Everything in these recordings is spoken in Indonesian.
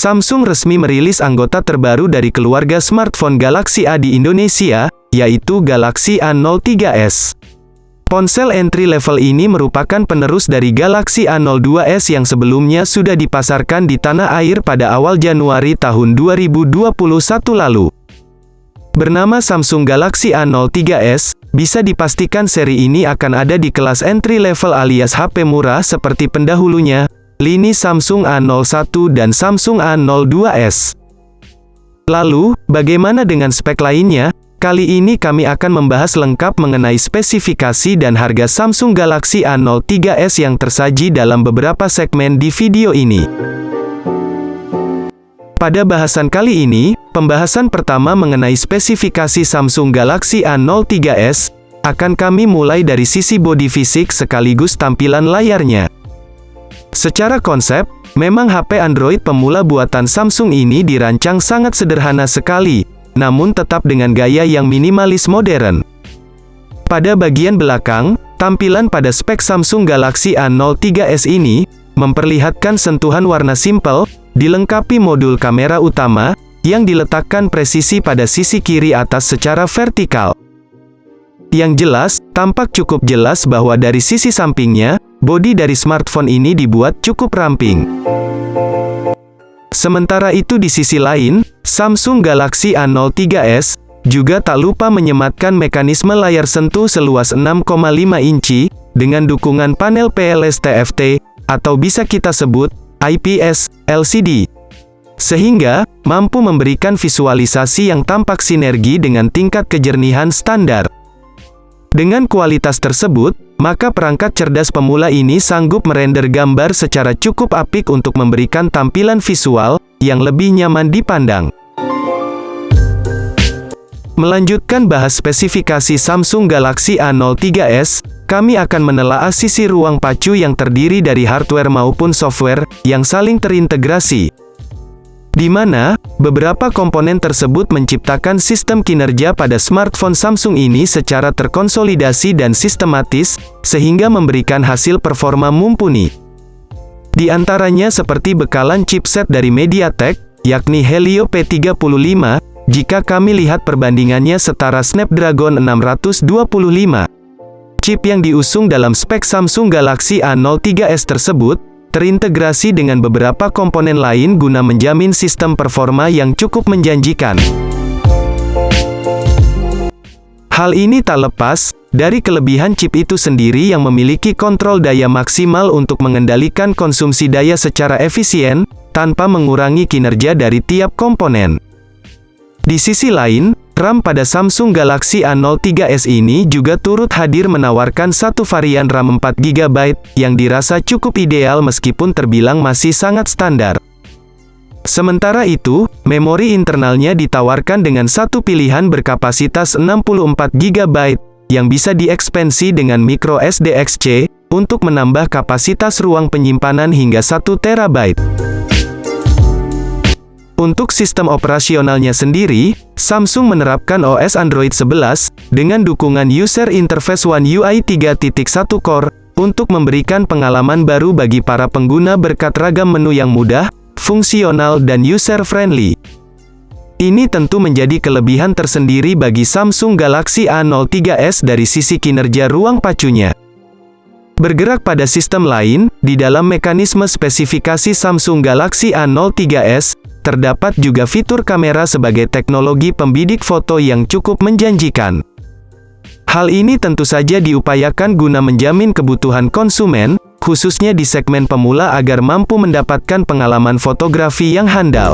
Samsung resmi merilis anggota terbaru dari keluarga smartphone Galaxy A di Indonesia, yaitu Galaxy A03s. Ponsel entry level ini merupakan penerus dari Galaxy A02s yang sebelumnya sudah dipasarkan di tanah air pada awal Januari tahun 2021 lalu. Bernama Samsung Galaxy A03s, bisa dipastikan seri ini akan ada di kelas entry level alias HP murah seperti pendahulunya, lini Samsung A01 dan Samsung A02s. Lalu, bagaimana dengan spek lainnya? Kali ini kami akan membahas lengkap mengenai spesifikasi dan harga Samsung Galaxy A03s yang tersaji dalam beberapa segmen di video ini. Pada bahasan kali ini, pembahasan pertama mengenai spesifikasi Samsung Galaxy A03s, akan kami mulai dari sisi bodi fisik sekaligus tampilan layarnya. Secara konsep, memang HP Android pemula buatan Samsung ini dirancang sangat sederhana sekali, namun tetap dengan gaya yang minimalis modern. Pada bagian belakang, tampilan pada spek Samsung Galaxy A03s ini, memperlihatkan sentuhan warna simpel, dilengkapi modul kamera utama, yang diletakkan presisi pada sisi kiri atas secara vertikal. Yang jelas, tampak cukup jelas bahwa dari sisi sampingnya, bodi dari smartphone ini dibuat cukup ramping. Sementara itu di sisi lain, Samsung Galaxy A03s juga tak lupa menyematkan mekanisme layar sentuh seluas 6,5 inci dengan dukungan panel PLS TFT atau bisa kita sebut IPS LCD, sehingga mampu memberikan visualisasi yang tampak sinergi dengan tingkat kejernihan standar. Dengan kualitas tersebut, maka perangkat cerdas pemula ini sanggup merender gambar secara cukup apik untuk memberikan tampilan visual yang lebih nyaman dipandang. Melanjutkan bahas spesifikasi Samsung Galaxy A03s, kami akan menelaah sisi ruang pacu yang terdiri dari hardware maupun software yang saling terintegrasi, di mana beberapa komponen tersebut menciptakan sistem kinerja pada smartphone Samsung ini secara terkonsolidasi dan sistematis, sehingga memberikan hasil performa mumpuni. Di antaranya seperti bekalan chipset dari MediaTek, yakni Helio P35, jika kami lihat perbandingannya setara Snapdragon 625. Chip yang diusung dalam spek Samsung Galaxy A03s tersebut, terintegrasi dengan beberapa komponen lain guna menjamin sistem performa yang cukup menjanjikan. Hal ini tak lepas dari kelebihan chip itu sendiri yang memiliki kontrol daya maksimal untuk mengendalikan konsumsi daya secara efisien, tanpa mengurangi kinerja dari tiap komponen. Di sisi lain, RAM pada Samsung Galaxy A03s ini juga turut hadir menawarkan satu varian RAM 4GB, yang dirasa cukup ideal meskipun terbilang masih sangat standar. Sementara itu, memori internalnya ditawarkan dengan satu pilihan berkapasitas 64GB, yang bisa diekspansi dengan microSD XC, untuk menambah kapasitas ruang penyimpanan hingga 1TB. Untuk sistem operasionalnya sendiri, Samsung menerapkan OS Android 11, dengan dukungan User Interface One UI 3.1 Core, untuk memberikan pengalaman baru bagi para pengguna berkat ragam menu yang mudah, fungsional dan user-friendly. Ini tentu menjadi kelebihan tersendiri bagi Samsung Galaxy A03s dari sisi kinerja ruang pacunya. Bergerak pada sistem lain, di dalam mekanisme spesifikasi Samsung Galaxy A03s, terdapat juga fitur kamera sebagai teknologi pembidik foto yang cukup menjanjikan. Hal ini tentu saja diupayakan guna menjamin kebutuhan konsumen, khususnya di segmen pemula agar mampu mendapatkan pengalaman fotografi yang handal.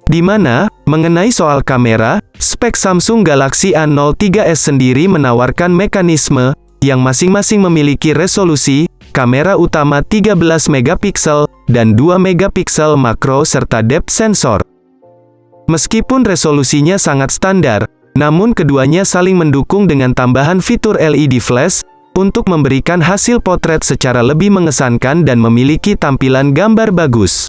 Di mana, mengenai soal kamera, spek Samsung Galaxy A03s sendiri menawarkan mekanisme yang masing-masing memiliki resolusi kamera utama 13 megapiksel dan 2 megapiksel makro serta depth sensor. Meskipun resolusinya sangat standar, namun keduanya saling mendukung dengan tambahan fitur LED flash untuk memberikan hasil potret secara lebih mengesankan dan memiliki tampilan gambar bagus.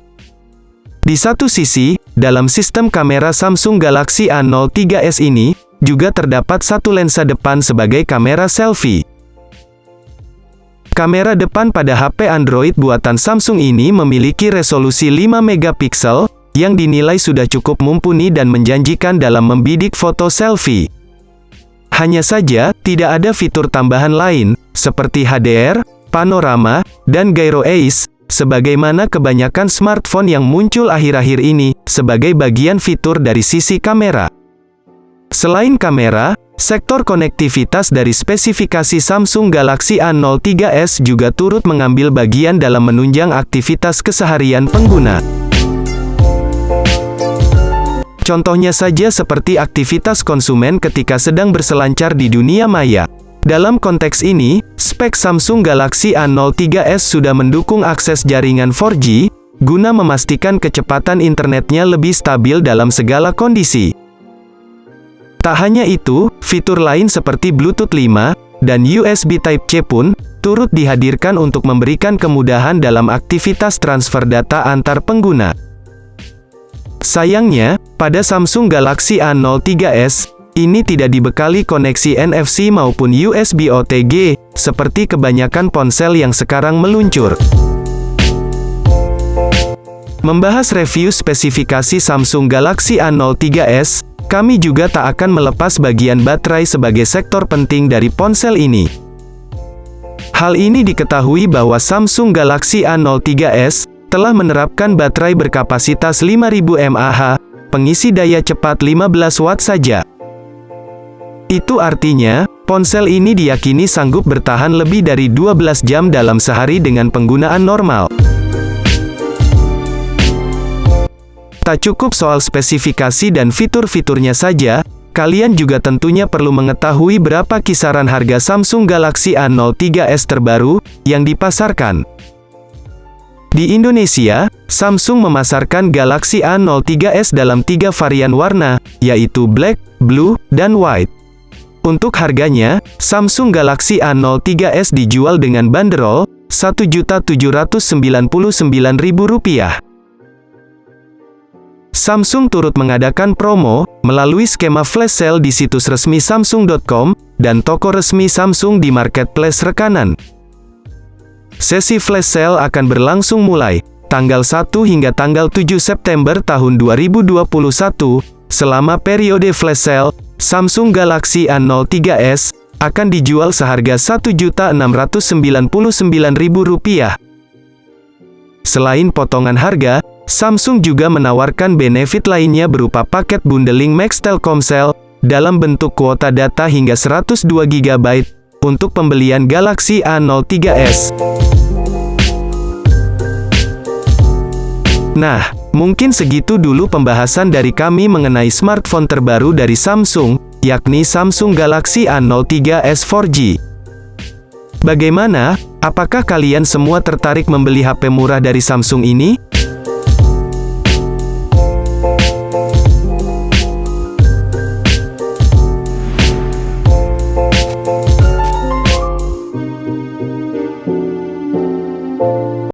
Di satu sisi, dalam sistem kamera Samsung Galaxy A03s ini juga terdapat satu lensa depan sebagai kamera selfie. Kamera depan pada HP Android buatan Samsung ini memiliki resolusi 5 megapiksel, yang dinilai sudah cukup mumpuni dan menjanjikan dalam membidik foto selfie. Hanya saja, tidak ada fitur tambahan lain, seperti HDR, panorama, dan gyro eyes, sebagaimana kebanyakan smartphone yang muncul akhir-akhir ini, sebagai bagian fitur dari sisi kamera. Selain kamera, sektor konektivitas dari spesifikasi Samsung Galaxy A03s juga turut mengambil bagian dalam menunjang aktivitas keseharian pengguna. Contohnya saja seperti aktivitas konsumen ketika sedang berselancar di dunia maya. Dalam konteks ini, spek Samsung Galaxy A03s sudah mendukung akses jaringan 4G, guna memastikan kecepatan internetnya lebih stabil dalam segala kondisi. Tak hanya itu, fitur lain seperti Bluetooth 5, dan USB Type-C pun, turut dihadirkan untuk memberikan kemudahan dalam aktivitas transfer data antar pengguna. Sayangnya, pada Samsung Galaxy A03s, ini tidak dibekali koneksi NFC maupun USB OTG, seperti kebanyakan ponsel yang sekarang meluncur. Membahas review spesifikasi Samsung Galaxy A03s, kami juga tak akan melepas bagian baterai sebagai sektor penting dari ponsel ini. Hal ini diketahui bahwa Samsung Galaxy A03s telah menerapkan baterai berkapasitas 5000 mAh, pengisi daya cepat 15 Watt saja. Itu artinya, ponsel ini diyakini sanggup bertahan lebih dari 12 jam dalam sehari dengan penggunaan normal. Tak cukup soal spesifikasi dan fitur-fiturnya saja, kalian juga tentunya perlu mengetahui berapa kisaran harga Samsung Galaxy A03s terbaru yang dipasarkan. Di Indonesia, Samsung memasarkan Galaxy A03s dalam 3 varian warna, yaitu Black, Blue, dan White. Untuk harganya, Samsung Galaxy A03s dijual dengan banderol Rp1.799.000. Samsung turut mengadakan promo, melalui skema flash sale di situs resmi Samsung.com, dan toko resmi Samsung di marketplace rekanan. Sesi flash sale akan berlangsung mulai tanggal 1 hingga tanggal 7 September tahun 2021, selama periode flash sale, Samsung Galaxy A03s akan dijual seharga Rp1.699.000. Selain potongan harga, Samsung juga menawarkan benefit lainnya berupa paket bundling Max Telkomsel, dalam bentuk kuota data hingga 102 GB, untuk pembelian Galaxy A03s. Nah, mungkin segitu dulu pembahasan dari kami mengenai smartphone terbaru dari Samsung, yakni Samsung Galaxy A03s 4G. Bagaimana? Apakah kalian semua tertarik membeli HP murah dari Samsung ini?